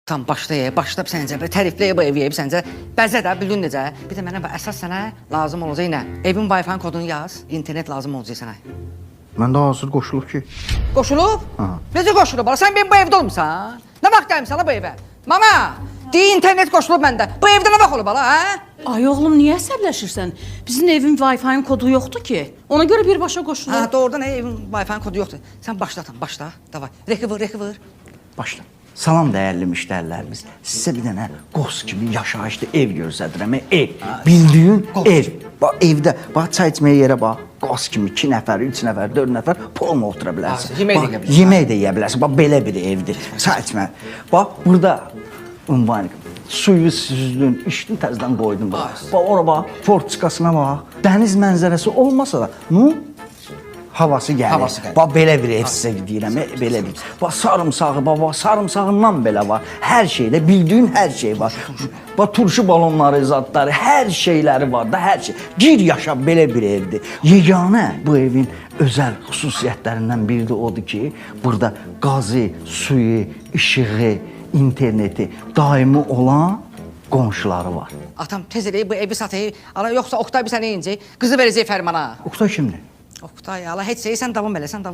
Tam başlayıb səncə, tərifləyib bu evi, səncə bəzə də, bildin necə? Bir də mənə əsas sənə lazım olacaq nə? Evin Wi-Fi kodunu yaz, internet lazım olacaq sənə. Məndə hazır qoşulub ki. Qoşulub? Ha. Necə qoşulub? Sən benim bu evdə olmusan? Nə vaxt gəlmişsən bu evə? Mama, deyə internet qoşulub məndə. Bu evdə nə vaxt olub hala, hə? Ay oğlum, niyə əsəbləşirsən? Bizim evin Wi-Fi-nin kodu yoxdur ki. Ona görə birbaşa qoşulur. Ha, doğrudan evin Wi-Fi kodu yoxdur. Sən başla. Davay. Recover. Başla. Salam dəyərli müştərilərimiz. Sizə bir dənə qos kimi yaşayışlı ev göstərirəm. Ev. Bildiyin ev. Bax evdə, bax çay içməyə yerə bax. Qos kimi 2 nəfər, 3 nəfər, 4 nəfər polma otura bilərsən. Yemək də yeyə bilərsən. Bax belə bir evdir. Çay içmə. Bax burada ünvan suyu süzdün, içdin, təzədən qoydun bax. Bax ora bax, fortikasına bax. Dəniz mənzərəsi olmasa da, havası gəlir. Bax belə bir ev sizə deyirəm, belə bir. Bax sarımsağı, bax sarımsağından belə var. Hər şeydə bildiyin hər şey var. Bax turşu balonları, zadları, hər şeyləri var da, hər şey. Gir yaşa belə bir evdir. Yeganə bu evin özəl xüsusiyyətlərindən biri də odur ki, burada qazı, suyu, işığı, interneti daimi olan qonşuları var. Atam tez eləyib bu evi satayım. Ala yoxsa Oktay bir sənə incək, qızı verəcək Fərmana. Oktay kimdir? Oktay, ala heç şeyi sən davam eləsən, davam.